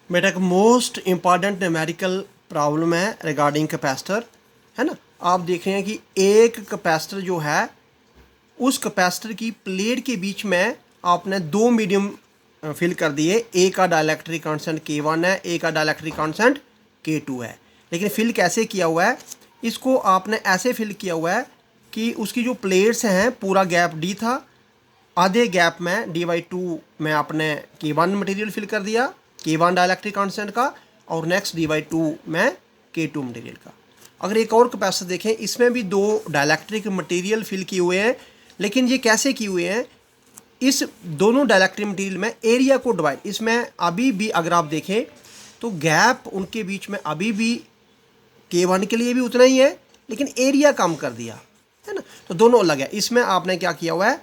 बेटा एक most important numerical problem है रिगार्डिंग कैपेसिटर, है ना। आप देख रहे हैं कि एक कैपेसिटर जो है उस कैपेसिटर की प्लेट के बीच में आपने दो मीडियम फिल कर दिए। ए का डाइलेक्ट्रिक कांस्टेंट K1 है, ए का डाइलेक्ट्रिक कांस्टेंट K2 है। लेकिन फिल कैसे किया हुआ है, इसको आपने ऐसे फिल किया हुआ है कि उसकी जो प्लेट्स हैं पूरा गैप D था, आधे गैप में D/2 में आपने K1 मटेरियल फिल कर दिया, K1 डाइलेक्ट्रिक कांस्टेंट का, और नेक्स्ट D/2 में K2 मटेरियल का। अगर एक और कैपेसिटर देखें, इसमें भी दो डाइलेक्ट्रिक मटेरियल फिल किए हुए हैं, लेकिन ये कैसे किए हुए हैं, इस दोनों डाइलेक्ट्रिक मटेरियल में एरिया को डिवाइड, इसमें अभी भी अगर आप देखें तो गैप उनके बीच में अभी भी K1 के लिए भी उतना ही है, लेकिन एरिया कम कर दिया, है ना। तो दोनों अलग है। इसमें आपने क्या किया हुआ है,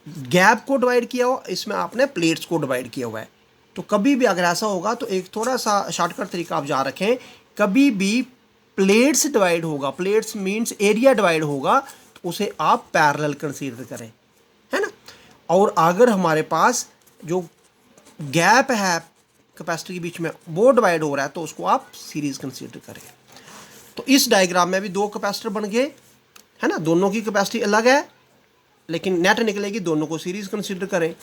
गैप को डिवाइड किया हुआ, इसमें आपने प्लेट्स को डिवाइड किया हुआ है। तो कभी भी अगर ऐसा होगा तो एक थोड़ा सा शॉर्टकट तरीका आप जा रखें, कभी भी प्लेट्स डिवाइड होगा, प्लेट्स मींस एरिया डिवाइड होगा, तो उसे आप पैरेलल कंसीडर करें, है ना। और अगर हमारे पास जो गैप है कैपेसिटर के बीच में वो डिवाइड हो रहा है तो उसको आप सीरीज कंसीडर करें। तो इस डायग्राम में भी दो कैपेसिटर बन गए, है ना। दोनों की कैपेसिटी अलग है लेकिन नेट निकलेगी, दोनों को सीरीज कंसीडर करें।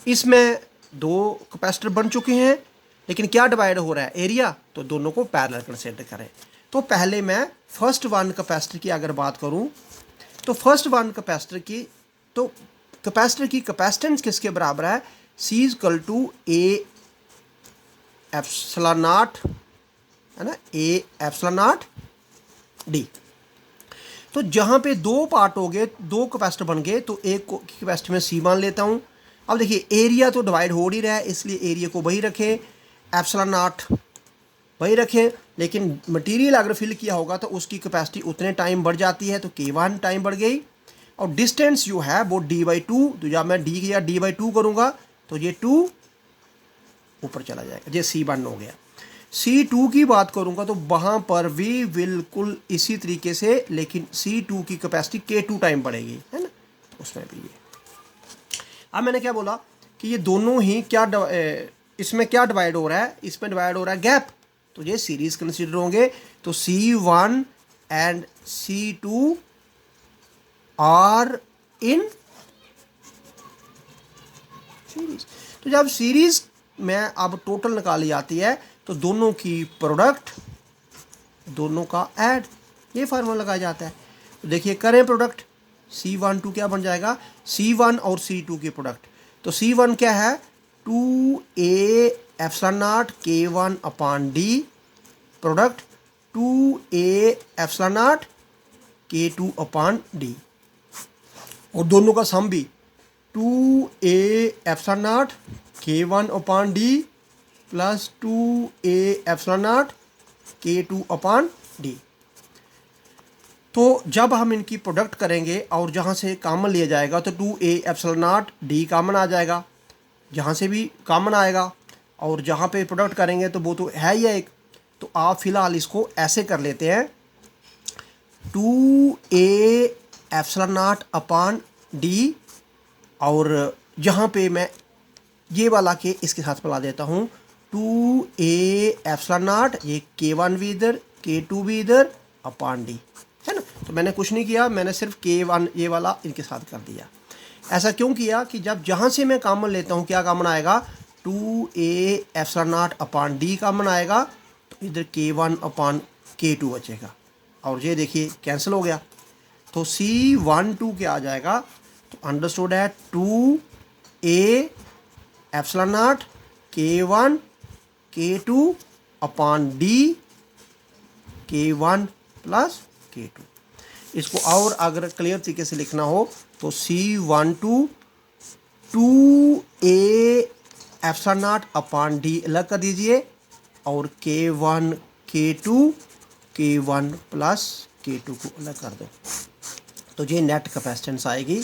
इसमें दो कैपेसिटर बन चुके हैं लेकिन क्या डिवाइड हो रहा है, एरिया, तो दोनों को पैरेलल कंसीडर करें। तो पहले मैं फर्स्ट वन कैपेसिटर की अगर बात करूं तो फर्स्ट वन कैपेसिटर की, तो कैपेसिटर की कैपेसिटेंस किसके बराबर है, C equal to A epsilon naught, है ना, A एप्सिलॉन नॉट D। तो जहाँ पे दो पार्ट हो गए, दो कैपेसिटर बन गए, तो एक की कैपेसिटी में C मान लेता हूँ। अब देखिए एरिया तो डिवाइड हो ही रहा है, इसलिए एरिया को वही रखें, एप्सिलॉन नॉट वही रखें, लेकिन मटेरियल अगर फिल किया होगा तो उसकी कैपेसिटी उतने टाइम बढ़ जाती है, तो K1 टाइम बढ़ गई। और डिस्टेंस जो है वो D/2, तो जब मैं D या D/2 करूँगा तो ये 2 ऊपर चला जाएगा, ये C1 हो गया। C2 की बात करूंगा तो वहां पर भी बिल्कुल इसी तरीके से, लेकिन C2 की कैपेसिटी K2 टाइम बढ़ेगी, है ना। तो उसमें भी ये, अब मैंने क्या बोला कि ये दोनों ही क्या इसमें क्या डिवाइड हो रहा है, इसमें डिवाइड हो रहा है गैप, तो ये सीरीज कंसीडर होंगे। तो C1 and C2 are in series. तो जब सीरीज में अब टोटल निकाली जाती है तो दोनों की प्रोडक्ट, दोनों का ऐड, ये फार्मूला लगाया जाता है। तो देखिए करें प्रोडक्ट, C12 क्या बन जाएगा, C1 और C2 की प्रोडक्ट। तो C1 क्या है, 2A epsilon not K1 upon D, product 2A epsilon not K2 upon D, और दोनों का सम भी 2A epsilon not K1 upon D plus 2A epsilon not K2 upon D। तो जब हम इनकी प्रोडक्ट करेंगे और जहाँ से कॉमन लिया जाएगा तो 2A epsilon not D common आ जाएगा, जहाँ से भी कॉमन आएगा, और जहाँ पे प्रोडक्ट करेंगे तो वो तो है ही एक। तो आप फिलहाल इसको ऐसे कर लेते हैं, 2A epsilon not upon D, और जहाँ पे मैं ये वाला के इसके साथ मिला देता हूँ, 2A एप्सिलॉन नॉट, ये K1 भी इधर, K2 भी इधर, अपॉन D, है ना। तो मैंने कुछ नहीं किया, मैंने सिर्फ K1 ये वाला इनके साथ कर दिया। ऐसा क्यों किया कि जब जहाँ से मैं कॉमन लेता हूँ क्या कॉमन आएगा, 2A epsilon not upon D common आएगा, तो इधर K1 अपॉन K2 बचेगा, और ये देखिए कैंसिल हो गया। तो C12 क्या आ जाएगा, तो अंडरस्टूड है 2A epsilon not K1 K2 upon D K1 plus K2। इसको और अगर क्लियर तरीके से लिखना हो तो C12 2A epsilon not upon D अलग कर दीजिए, और K1 K2 K1 plus K2 को अलग कर दो, तो ये नेट कैपेसिटेंस आएगी।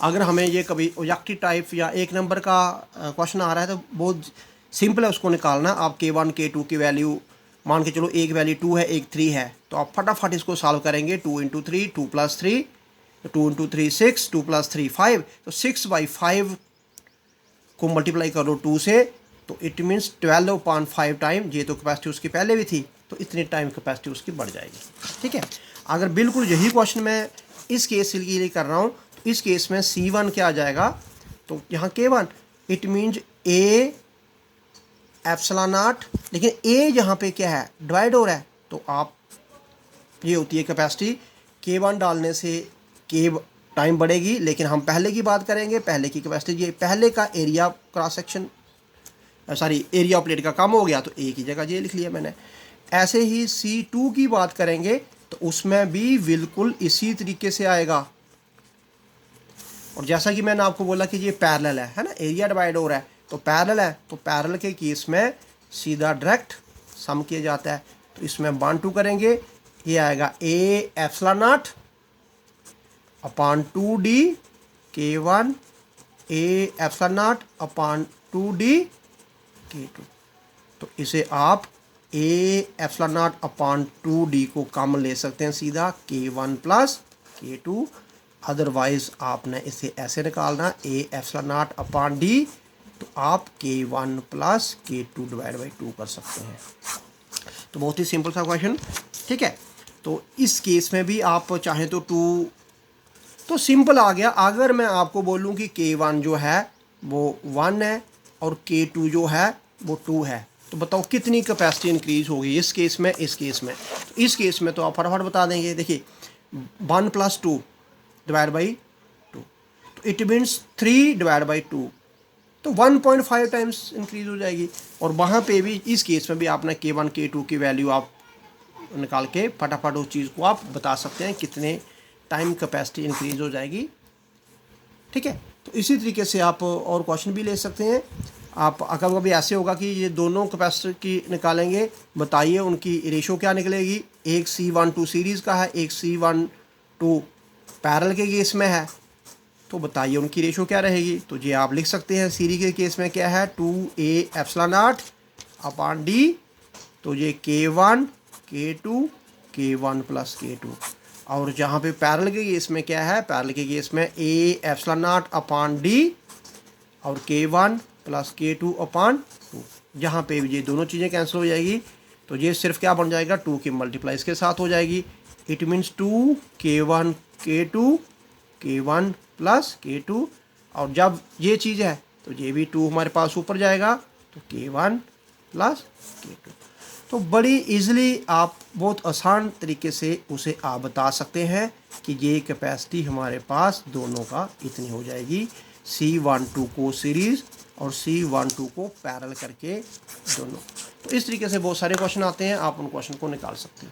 अगर हमें ये कभी ऑब्जेक्टिव टाइप या एक नंबर का क्वेश्चन आ रहा है तो बहुत सिंपल है उसको निकालना। आप K1 K2 की वैल्यू मान के चलो, एक वैल्यू 2 है, एक 3 है, तो आप फटाफट इसको सॉल्व करेंगे। 2 इंटू 3 2 प्लस 3, 2 इंटू 3 6, 2 प्लस 3 5, तो 6/5 को मल्टीप्लाई करो 2 से, तो इट मीन्स 12/5 टाइम, ये तो कैपेसिटी उसकी पहले भी थी, तो इतनी टाइम कैपेसिटी उसकी बढ़ जाएगी। ठीक है, अगर बिल्कुल यही क्वेश्चन मैं इस केस के लिए कर रहा हूँ, तो इस केस में C1 क्या आ जाएगा, तो यहाँ K1, it means A epsilon not, लेकिन A यहाँ पे क्या है, डिवाइड हो रहा है, तो आप ये होती है कैपेसिटी, K1 डालने से K टाइम बढ़ेगी, लेकिन हम पहले की बात करेंगे, पहले की कैपेसिटी, ये पहले का area cross section sorry area of plate का कम हो गया, तो A की जगह ये लिख लिया मैंने। ऐसे ही C2 की बात करेंगे तो उसमें भी बिल्कुल इसी तरीके से आएगा, और जैसा कि मैंने आपको बोला कि ये पैरेलल है ना, एरिया डिवाइड हो रहा है तो पैरेलल है, तो पैरेलल के केस में सीधा डायरेक्ट सम किया जाता है, तो इसमें 1/2 करेंगे, ये आएगा A epsilon not upon 2D K1 A epsilon not upon 2D K2, तो इसे आप A epsilon not upon 2D को कम ले सकते हैं सीधा K1 प्लस K2, अदरवाइज आपने इसे ऐसे निकालना A epsilon not upon D, तो आप K1 plus K2 divide by 2 कर सकते हैं। तो बहुत ही सिंपल सा क्वेश्चन। ठीक है, तो इस केस में भी आप चाहें तो 2, तो सिंपल आ गया। अगर मैं आपको बोलूं कि K1 जो है वो 1 है और K2 जो है वो 2 है, तो बताओ कितनी कैपेसिटी इंक्रीज होगी इस केस में, इस केस में। तो इस केस में तो आप फटाफट बता देंगे, देखिए 1 + 2 डिवाइड बाई 2, तो इट मीन्स 3 डिवाइड बाई 2, तो 1.5 टाइम्स इंक्रीज हो जाएगी। और वहाँ पे भी इस केस में भी आपने K1 K2 की वैल्यू आप निकाल के फटाफट उस चीज़ को आप बता सकते हैं कितने टाइम कैपेसिटी इंक्रीज हो जाएगी। ठीक है, तो इसी तरीके से आप और क्वेश्चन भी ले सकते हैं। आप अगर कभी ऐसे होगा कि ये दोनों कैपेसिटी की निकालेंगे, बताइए उनकी रेशो क्या निकलेगी। एक C12 सीरीज़ का है, एक C12 पैरेलल के केस में है, तो बताइए उनकी रेशो क्या रहेगी। तो ये आप लिख सकते हैं, सीरीज के केस में क्या है 2A epsilon not upon D, तो ये K1 K2 K1 plus K2, और जहाँ पे पैरेलल के केस में क्या है, पैरेलल के केस में A epsilon not upon D और K1 प्लस K2 अपॉन 2, जहाँ पे ये दोनों चीज़ें कैंसिल हो जाएगी, तो ये सिर्फ क्या बन जाएगा 2 के मल्टीप्लाइज के साथ हो जाएगी। It means 2 K1 K2 K1 plus K2, और जब ये चीज़ है तो ये भी 2 हमारे पास ऊपर जाएगा, तो K1 प्लस K2। तो बड़ी इजीली आप बहुत आसान तरीके से उसे आप बता सकते हैं कि ये कैपेसिटी हमारे पास दोनों का इतनी हो जाएगी, C12 को सीरीज़ और C12 को पैरेलल करके दोनों। तो इस तरीके से बहुत सारे क्वेश्चन आते हैं, आप उन क्वेश्चन को निकाल सकते हो।